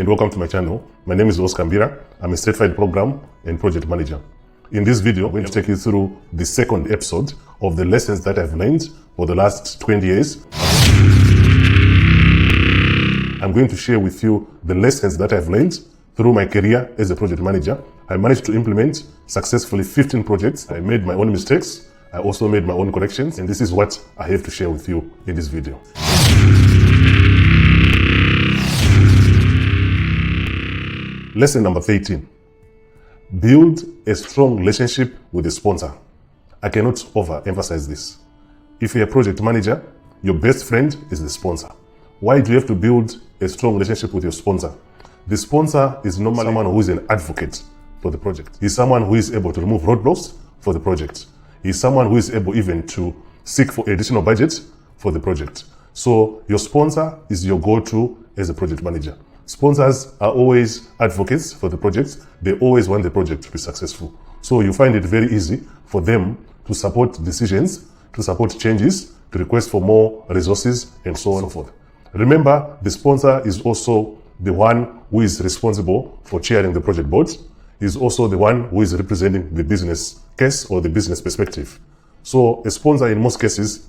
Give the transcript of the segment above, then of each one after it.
and welcome to my channel. My name is Oscar Mbira. I'm a certified program and project manager. In this video, I'm going to take you through the second episode of the lessons that I've learned for the last 20 years. I'm going to share with you the lessons that I've learned through my career as a project manager. I managed to implement successfully 15 projects. I made my own mistakes. I also made my own corrections, and this is what I have to share with you in this video. Lesson number 13. Build a strong relationship with the sponsor. I cannot overemphasize this. If you're a project manager, your best friend is the sponsor. Why do you have to build a strong relationship with your sponsor? The sponsor is normally someone who is an advocate for the project. He's someone who is able to remove roadblocks for the project. He's someone who is able even to seek for additional budget for the project. So your sponsor is your go-to as a project manager. Sponsors are always advocates for the projects. They always want the project to be successful. So you find it very easy for them to support decisions, to support changes, to request for more resources, and so on and so forth. Remember, the sponsor is also the one who is responsible for chairing the project board. He's also the one who is representing the business case or the business perspective. So a sponsor, in most cases,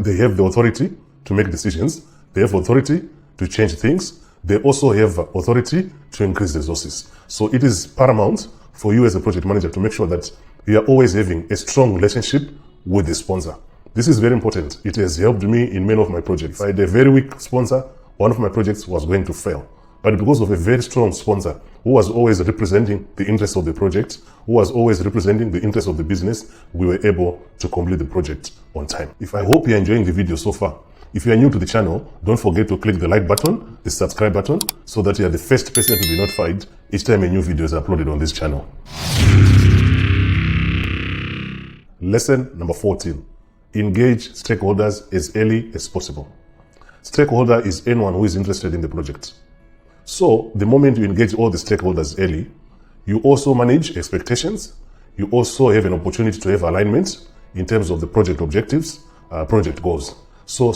they have the authority to make decisions. They have authority to change things. They also have authority to increase resources. So it is paramount for you as a project manager to make sure that you are always having a strong relationship with the sponsor. This is very important. It has helped me in many of my projects. If I had a very weak sponsor, one of my projects was going to fail. But because of a very strong sponsor who was always representing the interests of the project, who was always representing the interests of the business, we were able to complete the project on time. I hope you're enjoying the video so far. If you are new to the channel, don't forget to click the like button, the subscribe button, so that you are the first person to be notified each time a new video is uploaded on this channel. Lesson number 14. Engage stakeholders as early as possible. Stakeholder is anyone who is interested in the project. So the moment you engage all the stakeholders early, you also manage expectations. You also have an opportunity to have alignment in terms of the project objectives, project goals. So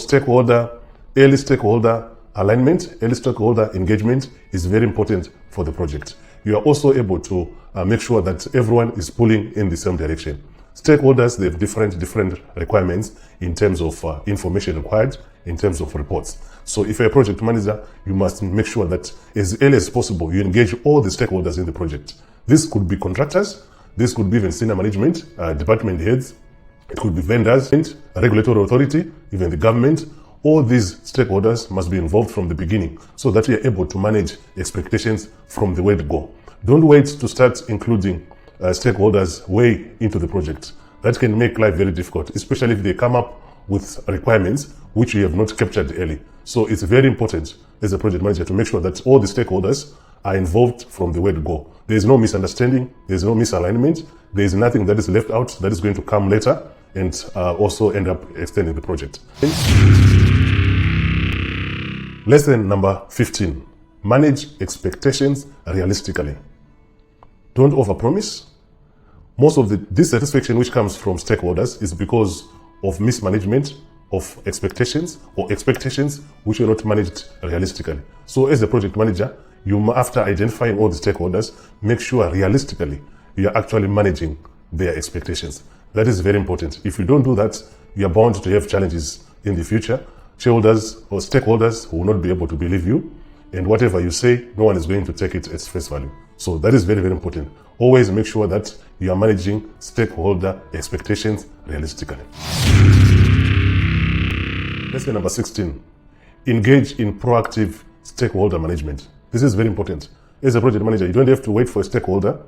early stakeholder alignment, early stakeholder engagement is very important for the project. You are also able to make sure that everyone is pulling in the same direction. Stakeholders, they have different requirements in terms of information required, in terms of reports. So if you're a project manager, you must make sure that as early as possible, you engage all the stakeholders in the project. This could be contractors, this could be even senior management, department heads, it could be vendors, regulatory authority, even the government. All these stakeholders must be involved from the beginning so that we are able to manage expectations from the word go. Don't wait to start including stakeholders way into the project. That can make life very difficult, especially if they come up with requirements which you have not captured early. So it's very important as a project manager to make sure that all the stakeholders are involved from the word go. There is no misunderstanding, there is no misalignment, there is nothing that is left out that is going to come later and also end up extending the project. Lesson number 15. Manage expectations realistically. Don't overpromise. Most of the dissatisfaction which comes from stakeholders is because of mismanagement of expectations or expectations which are not managed realistically. So as a project manager, you, after identifying all the stakeholders, make sure realistically you are actually managing their expectations. That is very important. If you don't do that, you are bound to have challenges in the future. Shareholders or stakeholders will not be able to believe you, and whatever you say, no one is going to take it as face value. So that is very, very important. Always make sure that you are managing stakeholder expectations realistically. Lesson number 16. Engage in proactive stakeholder management. This is very important. As a project manager, you don't have to wait for a stakeholder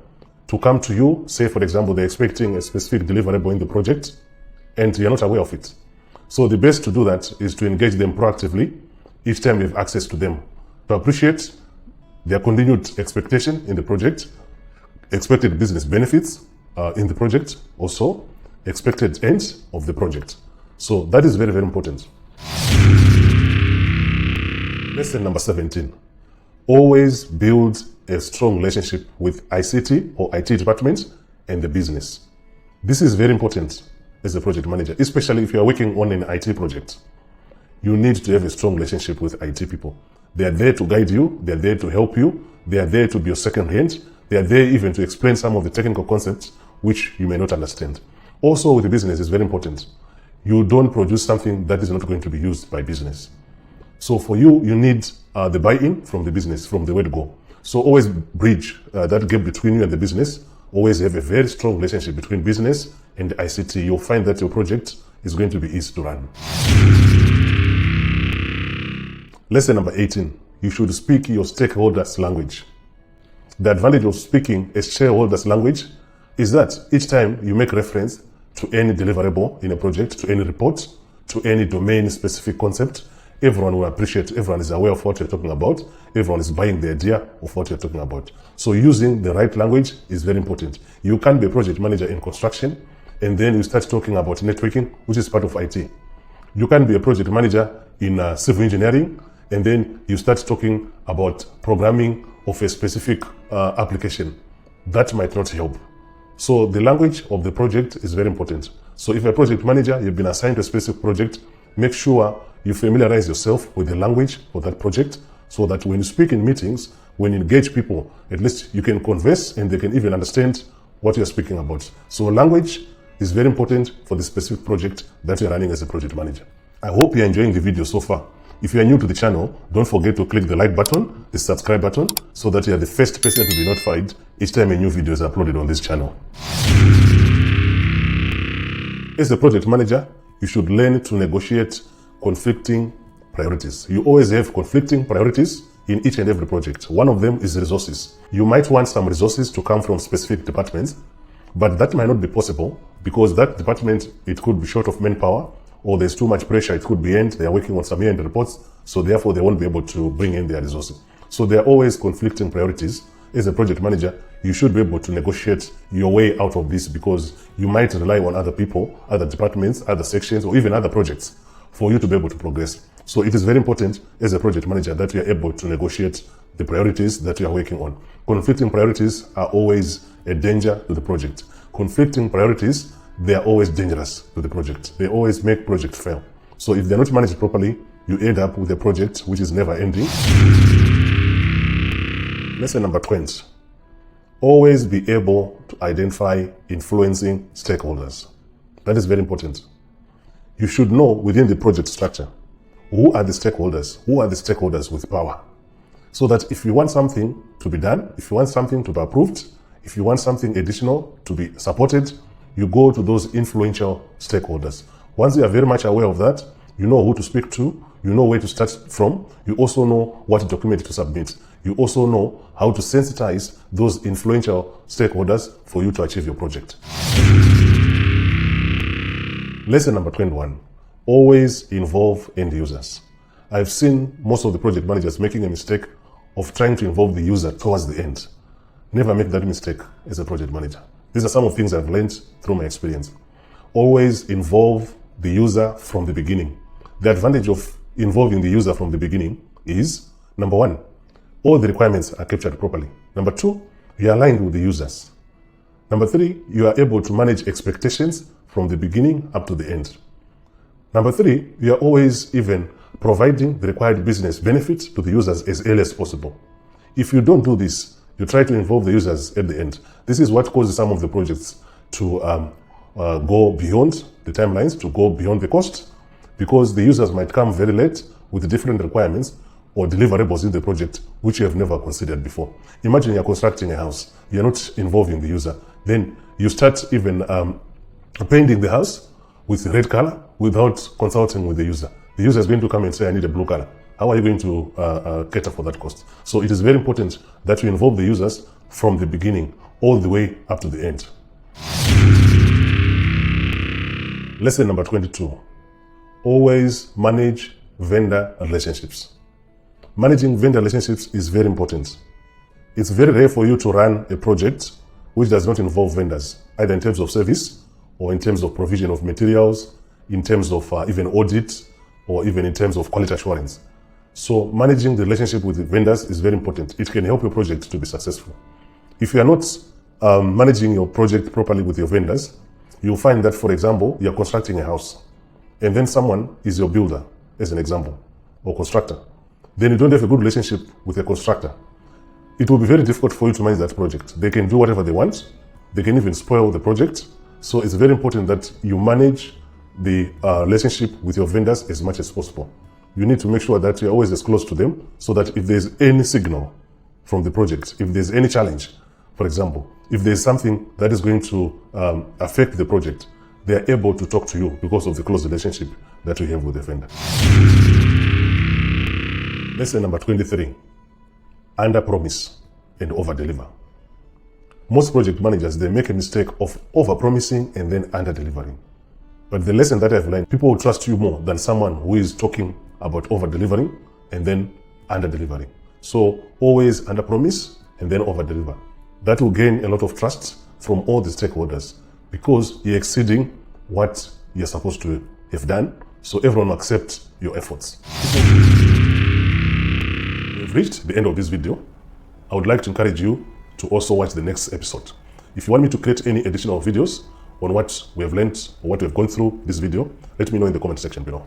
to come to you. Say, for example, they're expecting a specific deliverable in the project and you're not aware of it. So the best to do that is to engage them proactively each time you have access to them, to appreciate their continued expectation in the project, expected business benefits in the project, also expected ends of the project. So that is very, very important. Lesson number 17. Always build a strong relationship with ICT or IT department and the business. This is very important as a project manager, especially if you are working on an IT project. You need to have a strong relationship with IT people. They are there to guide you. They are there to help you. They are there to be your second hand. They are there even to explain some of the technical concepts which you may not understand. Also with the business, it's very important. You don't produce something that is not going to be used by business. So for you, you need the buy-in from the business, from the word go. So always bridge that gap between you and the business. Always have a very strong relationship between business and ICT. You'll find that your project is going to be easy to run. Lesson number 18. You should speak your stakeholders' language. The advantage of speaking a shareholders' language is that each time you make reference to any deliverable in a project, to any report, to any domain-specific concept, everyone will appreciate, everyone is aware of what you're talking about, everyone is buying the idea of what you're talking about. So using the right language is very important. You can't be a project manager in construction and then you start talking about networking, which is part of IT. You can't be a project manager in civil engineering and then you start talking about programming of a specific application. That might not help. So the language of the project is very important. So if you're a project manager, you've been assigned to a specific project, make sure you familiarize yourself with the language of that project so that when you speak in meetings, when you engage people, at least you can converse and they can even understand what you're speaking about. So language is very important for the specific project that you're running as a project manager. I hope you're enjoying the video so far. If you are new to the channel, don't forget to click the like button, the subscribe button, so that you are the first person to be notified each time a new video is uploaded on this channel. As a project manager, you should learn to negotiate conflicting priorities. You always have conflicting priorities in each and every project. One of them is resources. You might want some resources to come from specific departments, but that might not be possible because that department, it could be short of manpower, or there's too much pressure, it could be end, they are working on some year-end reports, so therefore they won't be able to bring in their resources. So there are always conflicting priorities. As a project manager, you should be able to negotiate your way out of this because you might rely on other people, other departments, other sections, or even other projects for you to be able to progress. So it is very important as a project manager that you are able to negotiate the priorities that you are working on. Conflicting priorities are always a danger to the project. Conflicting priorities, they are always dangerous to the project. They always make project fail. So if they're not managed properly, you end up with a project which is never ending. Lesson number 20. Always be able to identify influencing stakeholders. That is very important. You should know within the project structure, who are the stakeholders? Who are the stakeholders with power? So that if you want something to be done, if you want something to be approved, if you want something additional to be supported, you go to those influential stakeholders. Once you are very much aware of that, you know who to speak to, you know where to start from, you also know what document to submit. You also know how to sensitize those influential stakeholders for you to achieve your project. Lesson number 21. Always involve end users. I've seen most of the project managers making a mistake of trying to involve the user towards the end. Never make that mistake as a project manager. These are some of the things I've learned through my experience. Always involve the user from the beginning. The advantage of involving the user from the beginning is, number one, all the requirements are captured properly. Number two, you are aligned with the users. Number three, you are able to manage expectations from the beginning up to the end. Number three, you are always even providing the required business benefits to the users as early as possible. If you don't do this, you try to involve the users at the end. This is what causes some of the projects to go beyond the timelines, to go beyond the cost, because the users might come very late with different requirements or deliverables in the project which you have never considered before. Imagine you're constructing a house, you're not involving the user. Then you start even painting the house with red color without consulting with the user. The user is going to come and say, I need a blue color. How are you going to cater for that cost? So it is very important that you involve the users from the beginning all the way up to the end. Lesson number 22. Always manage vendor relationships. Managing vendor relationships is very important. It's very rare for you to run a project which does not involve vendors, either in terms of service or in terms of provision of materials, in terms of even audit, or even in terms of quality assurance. So managing the relationship with the vendors is very important. It can help your project to be successful. If you are not managing your project properly with your vendors, you'll find that, for example, you're constructing a house, and then someone is your builder, as an example, or constructor. then you don't have a good relationship with a constructor. It will be very difficult for you to manage that project. They can do whatever they want. They can even spoil the project. So it's very important that you manage the relationship with your vendors as much as possible. You need to make sure that you're always as close to them so that if there's any signal from the project, if there's any challenge, for example, if there's something that is going to affect the project, they are able to talk to you because of the close relationship that you have with the vendor. Lesson number 23, under-promise and over-deliver. Most project managers, they make a mistake of over-promising and then under-delivering. But the lesson that I've learned, people will trust you more than someone who is talking about over-delivering and then under-delivering. So always under-promise and then over-deliver. That will gain a lot of trust from all the stakeholders because you're exceeding what you're supposed to have done. So everyone will accept your efforts. We've reached the end of this video. I would like to encourage you to also watch the next episode. If you want me to create any additional videos on what we have learned or what we have gone through this video, let me know in the comment section below.